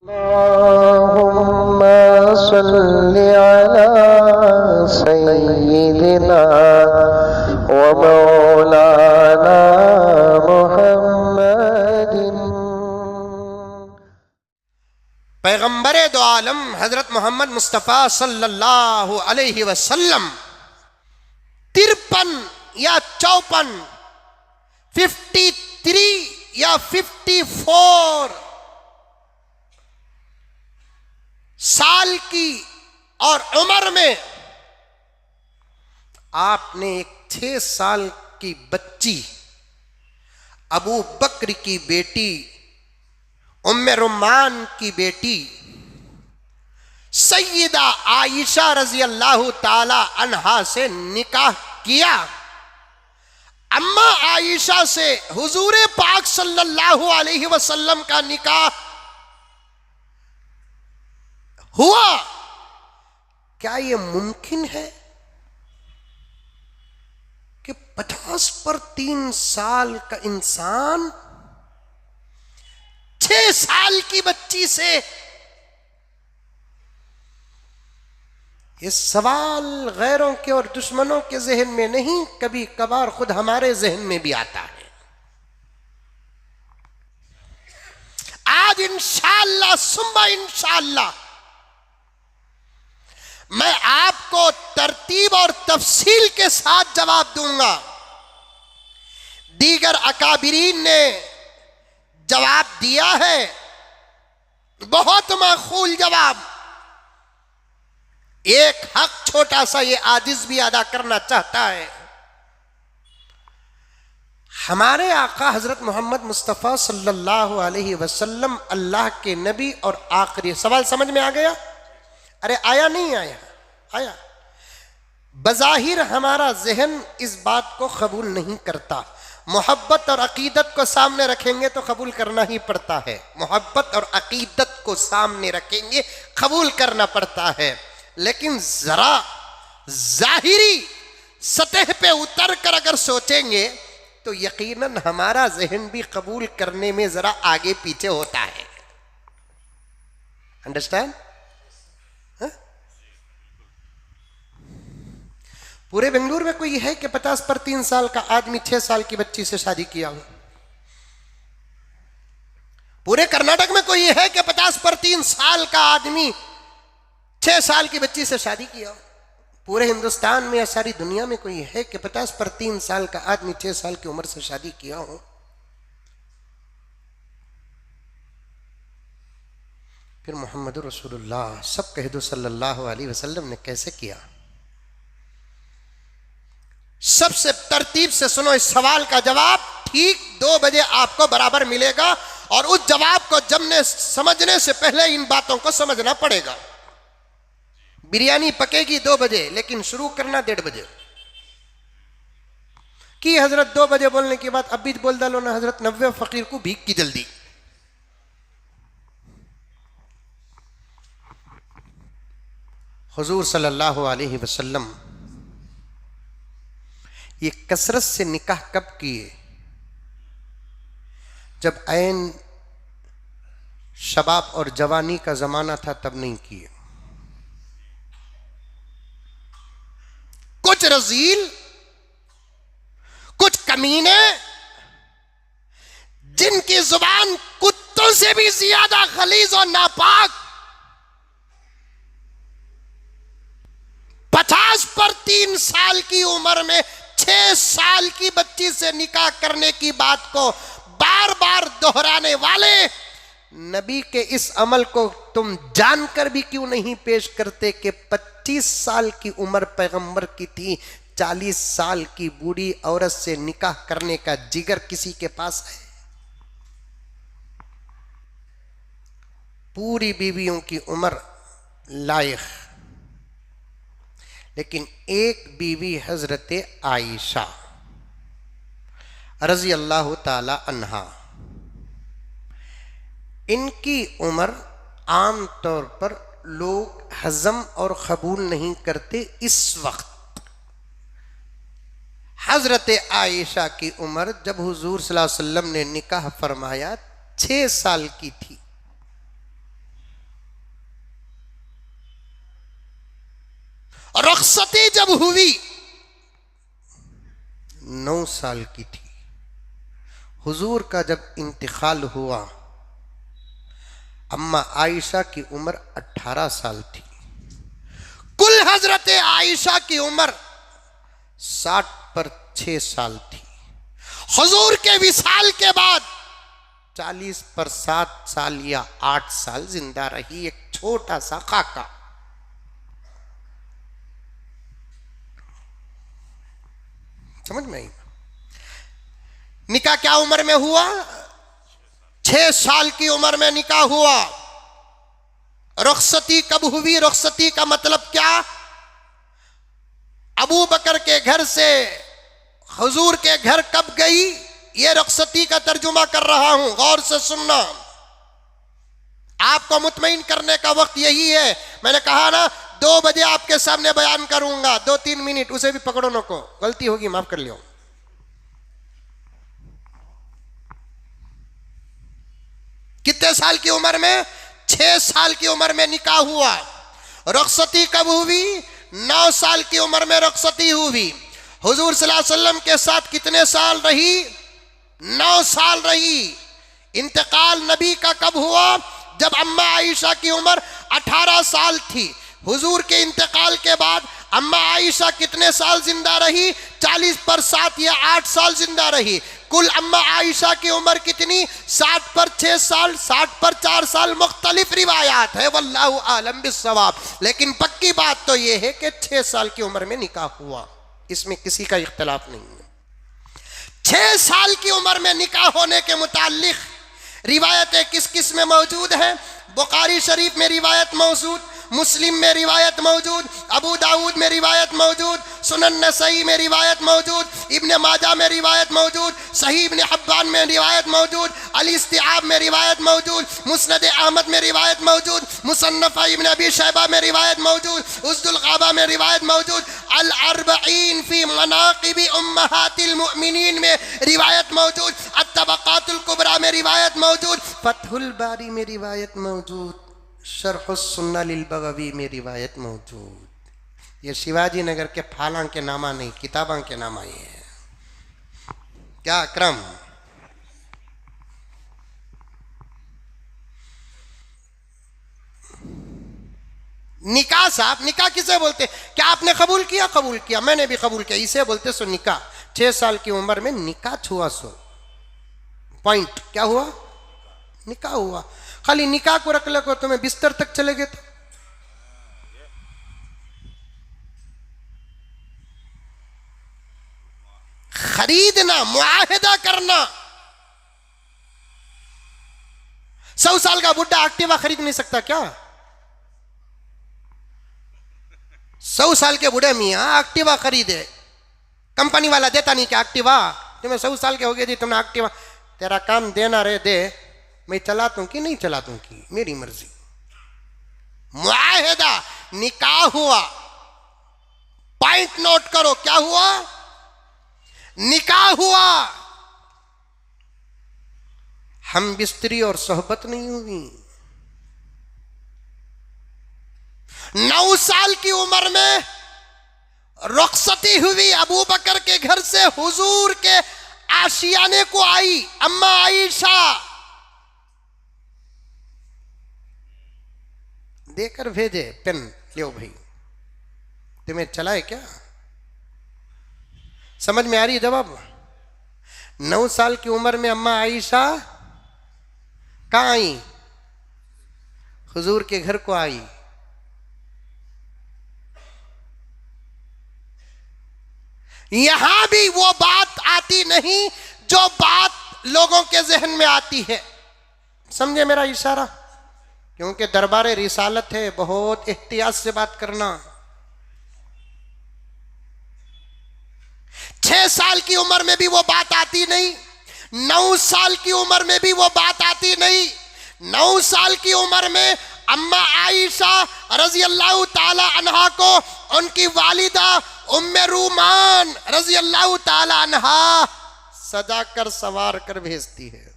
अल्लाहुम्मा सल्लि अला सय्यिदिना व मौलाना मुहम्मदिन। पैगंबर दो आलम हजरत मोहम्मद मुस्तफ़ा सल्लल्लाहु अलैहि वसल्लम 53 या 54, 53 या 54 साल की और उम्र में आपने एक 6 साल की बच्ची अबू बकर की बेटी उम्मे रुमान की बेटी सैयदा आयशा रजी अल्लाह ताला अन्हा से निकाह किया। अम्मा आयशा से हुजूर पाक सल्लल्लाहु अलैहि वसल्लम का निकाह हुआ। क्या यह मुमकिन है कि 50 पर 3 साल का इंसान 6 साल की बच्ची से? ये सवाल गैरों के और दुश्मनों के जहन में नहीं, कभी कभार खुद हमारे जहन में भी आता है। आज इंशाअल्लाह सुम्मा इंशाअल्लाह मैं आपको तरतीब और तफसील के साथ जवाब दूंगा। दीगर अकाबिरीन ने जवाब दिया है, बहुत माकूल जवाब। एक हक छोटा सा ये आजिज भी अदा करना चाहता है। हमारे आका हजरत मोहम्मद मुस्तफ़ा सल्लल्लाहु अलैहि वसल्लम अल्लाह के नबी और आखिरी। सवाल समझ में आ गया? अरे आया नहीं आया? आया। बज़ाहिर हमारा जहन इस बात को कबूल नहीं करता। मोहब्बत और अकीदत को सामने रखेंगे तो कबूल करना ही पड़ता है। मोहब्बत और अकीदत को सामने रखेंगे, कबूल करना पड़ता है। लेकिन जरा जाहिरी सतह पे उतर कर अगर सोचेंगे तो यकीनन हमारा जहन भी कबूल करने में जरा आगे पीछे होता है। अंडरस्टैंड? पूरे बेंगलुरु में कोई है कि 50 पर 3 साल का आदमी 6 साल की बच्ची से शादी किया हो? पूरे कर्नाटक में कोई है कि 50 पर 3 साल का आदमी 6 साल की बच्ची से शादी किया हो? पूरे हिंदुस्तान में या सारी दुनिया में कोई है कि 50 पर 3 साल का आदमी 6 साल की उम्र से शादी किया हो? फिर मोहम्मद रसूलुल्लाह सब कह दो सल्लल्लाहु अलैहि वसल्लम ने कैसे किया? सबसे तरतीब से सुनो इस सवाल का जवाब। ठीक 2 बजे आपको बराबर मिलेगा और उस जवाब को समझने से पहले इन बातों को समझना पड़ेगा। बिरयानी पकेगी 2 बजे, लेकिन शुरू करना 1:30 बजे की। हजरत 2 बजे बोलने के बाद अब भी बोल डालो ना हजरत 90 फकीर को भीख की जल्दी। हुजूर सल्लल्लाहु अलैहि वसल्लम ये कसरत से निकाह कब किए? जब ऐन शबाब और जवानी का जमाना था तब नहीं किए। कुछ रजील, कुछ कमीने जिनकी जुबान कुत्तों से भी ज्यादा खलीज और नापाक 50 पर 3 साल की उम्र में 6 साल की बच्ची से निकाह करने की बात को बार बार दोहराने वाले नबी के इस अमल को तुम जानकर भी क्यों नहीं पेश करते कि 25 साल की उम्र पैगंबर की थी, 40 साल की बूढ़ी औरत से निकाह करने का जिगर किसी के पास है? पूरी बीवियों की उम्र लायक, लेकिन एक बीवी हजरत आयशा रजी अल्लाह ताला अन्हा, इनकी उम्र आम तौर पर लोग हजम और कबूल नहीं करते। इस वक्त हजरत आयशा की उम्र जब हुजूर सल्लल्लाहु अलैहि वसल्लम ने निकाह फरमाया 6 साल की थी। रुखसती जब हुई 9 साल की थी। हुजूर का जब इंतकाल हुआ अम्मा आयशा की उम्र 18 साल थी। कुल हजरत आयशा की उम्र 60 पर 6 साल थी। हुजूर के विसाल के बाद 40 पर 7 साल या 8 साल जिंदा रही एक छोटा सा काका। समझ में आई? निकाह क्या उम्र में हुआ? 6 साल की उम्र में निकाह हुआ। रुखसती कब हुई? रुखसती का मतलब क्या? अबू बकर के घर से हुजूर के घर कब गई? ये रुखसती का तर्जुमा कर रहा हूं, गौर से सुनना। आपको मुतमईन करने का वक्त यही है। मैंने कहा ना 2 बजे आपके सामने बयान करूंगा, 2-3 मिनट, उसे भी पकड़ो न को, गलती होगी माफ कर लियो। कितने साल की उम्र में? 6 साल की उम्र में निकाह हुआ। रुखसती कब हुई? 9 साल की उम्र में रुखसती हुई। हुजूर सल्लल्लाहु अलैहि वसल्लम के साथ कितने साल रही? 9 साल रही। इंतकाल नबी का कब हुआ? जब अम्मा आयशा की उम्र 18 साल थी। हुजूर के इंतकाल के बाद अम्मा आयशा कितने साल जिंदा रही? 40 पर 7 या 8 साल जिंदा रही। कुल अम्मा आयशा की उम्र कितनी? 60 पर 6 साल, 60 पर 4 साल। मुख्तलिफ रिवायात है, वल्लाहु आलम बिस्सवाब। लेकिन पक्की बात तो यह है कि 6 साल की उम्र में निकाह हुआ, इसमें किसी का इख्तलाफ नहीं है। 6 साल की उम्र में निकाह होने के मुताल्लिक रिवायतें किस किस में मौजूद हैं? बुखारी शरीफ में रिवायत मौजूद, मुस्लिम में रिवायत मौजूद, अबू दाऊद में रिवायत मौजूद, सुनन नसई में रिवायत मौजूद, इब्ने माजा में रिवायत मौजूद, सही इब्ने हब्बान में रिवायत मौजूद, अल इस्तिआब में रिवायत मौजूद, मुस्नद अहमद में रिवायत मौजूद, मुसन्नफ इब्ने अबी शैबा में रिवायत मौजूद, उस्दुल गाबा में रिवायत मौजूद, अल अर्बईन फी मनाक़िब उम्महातिल मुमिनीन में रिवायत मौजूद, अत-तबक़ातुल कुबरा में रिवायत मौजूद, फतहुल बारी में रिवायत मौजूद, शरहुस सुन्ना लिल बगवी में रिवायत मौजूद। ये शिवाजी नगर के फालां के नामा नहीं, किताबां के नामा ये है। क्या क्रम? निकाह साहब, निकाह किसे बोलते? क्या आपने कबूल किया? कबूल किया, मैंने भी कबूल किया, इसे बोलते सो निकाह। 6 साल की उम्र में निकाह हुआ, सो पॉइंट क्या हुआ? निकाह हुआ। खाली निकाह को रख लो, तुम्हें बिस्तर तक चले गए तो खरीदना, मुआहिदा करना। 100 साल का बुढ़ा एक्टिवा खरीद नहीं सकता क्या? 100 साल के बूढ़े मियाँ एक्टिवा खरीदे, कंपनी वाला देता नहीं क्या एक्टिवा? तुम्हें 100 साल के हो गए जी, तुमने एक्टिवा, तेरा काम देना रे दे, मैं चलाता हूं कि नहीं चलाता हूं कि मेरी मर्जी। मुआहिदा, निकाह हुआ। पॉइंट नोट करो, क्या हुआ? निकाह हुआ। हम बिस्तरी और सोहबत नहीं हुई। 9 साल की उम्र में रुखसती हुई, अबू बकर के घर से हुजूर के आशियाने को आई अम्मा आयशा, देकर भेजे पेन, लो भाई, तुम्हें चला है क्या? समझ में आ रही है जवाब? 9 साल की उम्र में अम्मा आयशा कहां आई? हुजूर के घर को आई। यहां भी वो बात आती नहीं जो बात लोगों के जहन में आती है। समझे मेरा इशारा? क्योंकि दरबारे रिसालत है, बहुत एहतियात से बात करना। 6 साल की उम्र में भी वो बात आती नहीं, 9 साल की उम्र में भी वो बात आती नहीं। 9 साल की उम्र में अम्मा आयशा रजी अल्लाह ताला अन्हा को उनकी वालिदा उम्मे रूमान रजी अल्लाह ताला अन्हा सजा कर सवार कर भेजती है।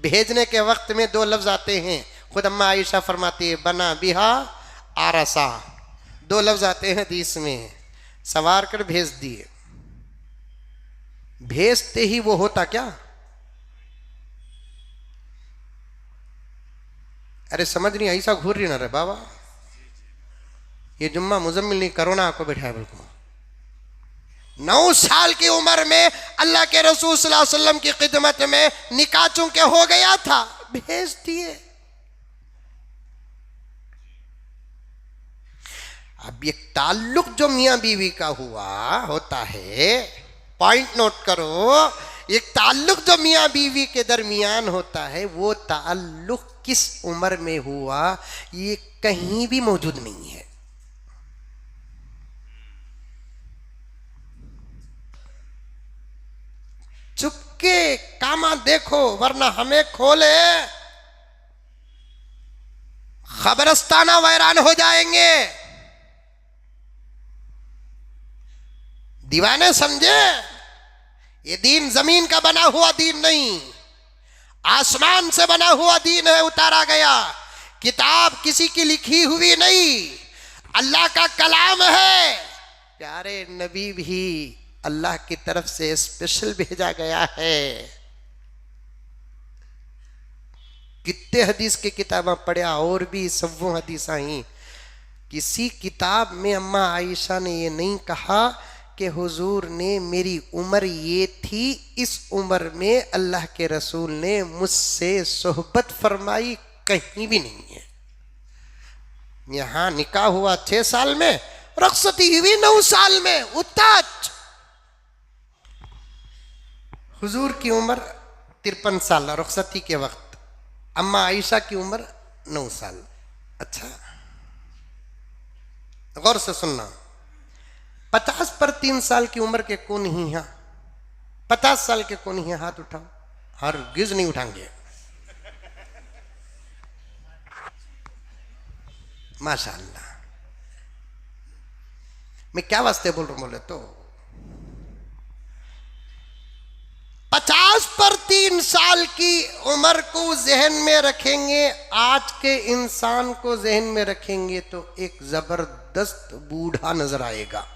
भेजने के वक्त में 2 लफ्ज आते हैं, खुद अम्मा आयशा फरमाती है, बना बिहा आरसा, दो लफ्ज आते हैं हदीस में, सवार कर भेज दिए। भेजते ही वो होता क्या? अरे समझ नहीं, ऐसा घूर रही ना रे बाबा। ये जुम्मा मुजम्मिल नहीं, कोरोना को बैठाया बिल्कुल। 9 साल की उम्र में अल्लाह के रसूल सल्लल्लाहु अलैहि वसल्लम की खिदमत में निकाह चूंकि हो गया था, भेज दिए। अब ये ताल्लुक जो मियां बीवी का होता है, पॉइंट नोट करो, ये ताल्लुक जो मियां बीवी के दरमियान होता है, वो ताल्लुक किस उम्र में हुआ ये कहीं भी मौजूद नहीं है। चुपके कामा देखो, वरना हमें खोले खबरस्ताना वैरान हो जाएंगे। दीवाने समझे, ये दीन जमीन का बना हुआ दीन नहीं, आसमान से बना हुआ दीन है, उतारा गया। किताब किसी की लिखी हुई नहीं, अल्लाह का कलाम है। प्यारे नबी भी अल्लाह की तरफ से स्पेशल भेजा गया है। कितने हदीस की किताबें पढ़ा, और भी सव्वों हदीस आई। किसी किताब में अम्मा आयशा ने ये नहीं कहा कि हुजूर ने मेरी उम्र ये थी, इस उम्र में अल्लाह के रसूल ने मुझसे सोहबत फरमाई, कहीं भी नहीं है। यहां निकाह हुआ 6 साल में, रुखसती हुई 9 साल में। उताज हुजूर की उम्र 53 साल रुखसती के वक्त, अम्मा आयशा की उम्र 9 साल। अच्छा, गौर से सुनना, 50 पर 3 साल की उम्र के कौन ही हैं? 50 साल के कौन ही हैं? हाथ उठाओ। हरगिज नहीं उठाएंगे। माशाअल्लाह। मैं क्या वास्ते बोल रहा हूं बोले तो, 50 पर 3 साल की उम्र को जहन में रखेंगे, आज के इंसान को जहन में रखेंगे तो एक जबरदस्त बूढ़ा नजर आएगा।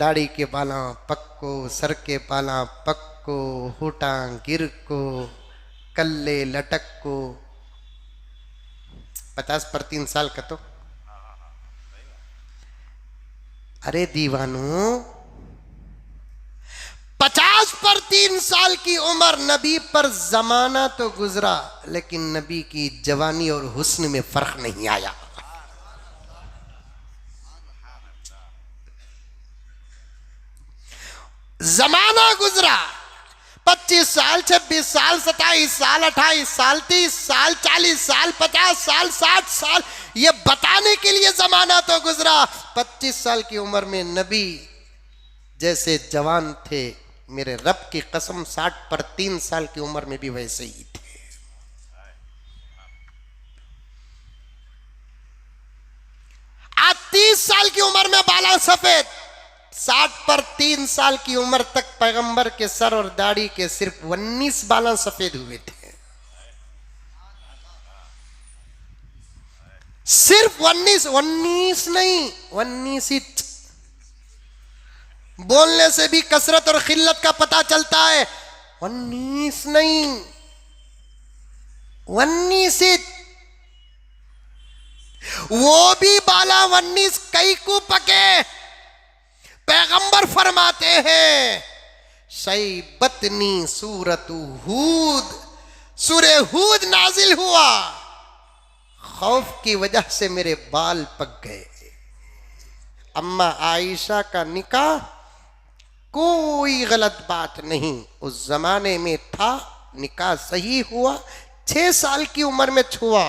दाढ़ी के बाला पक्को, सर के बाला पक्को, होठा गिर को, कल्ले लटक को। 50 पर 3 साल का तो, अरे दीवानों, 50 पर 3 साल की उम्र, नबी पर जमाना तो गुजरा, लेकिन नबी की जवानी और हुस्न में फर्क नहीं आया। जमाना गुजरा, 25 साल, 26 साल, 27 साल, 28 साल, 30 साल, 40 साल, 50 साल, 60 साल, ये बताने के लिए जमाना तो गुजरा। 25 साल की उम्र में नबी जैसे जवान थे, मेरे रब की कसम 60 पर 3 साल की उम्र में भी वैसे ही थे। आज 30 साल की उम्र में बाला सफेद, 60 पर 3 साल की उम्र तक पैगंबर के सर और दाढ़ी के सिर्फ 19 बाल सफेद हुए थे। सिर्फ 19 नहीं, 19 बोलने से भी कसरत और खिल्लत का पता चलता है। 19 नहीं, 19 वो भी बाला 19 कई को पके। पैगंबर फरमाते हैं, शैबतनी सूरतु हूद, सूरे हूद नाजिल हुआ, खौफ की वजह से मेरे बाल पक गए। अम्मा आयशा का निकाह कोई गलत बात नहीं, उस जमाने में था, निकाह सही हुआ, 6 साल की उम्र में छुआ।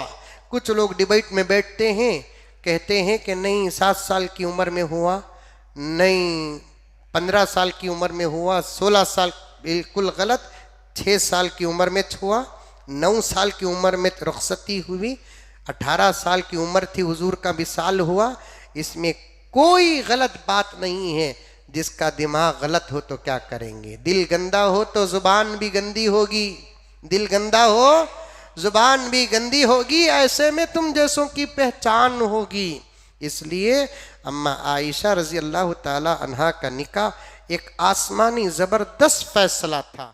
कुछ लोग डिबेट में बैठते हैं, कहते हैं कि नहीं 7 साल की उम्र में हुआ, नहीं 15 साल की उम्र में हुआ, 16 साल, बिल्कुल गलत। 6 साल की उम्र में छुआ, 9 साल की उम्र में रुखसती हुई, 18 साल की उम्र थी हुजूर का विसाल हुआ। इसमें कोई गलत बात नहीं है। जिसका दिमाग गलत हो तो क्या करेंगे? दिल गंदा हो तो जुबान भी गंदी होगी, दिल गंदा हो जुबान भी गंदी होगी, ऐसे में तुम जैसों की पहचान होगी। इसलिए अम्मा आयशा रजी अल्लाह ताला अन्हा का निकाह एक आसमानी जबरदस्त फैसला था।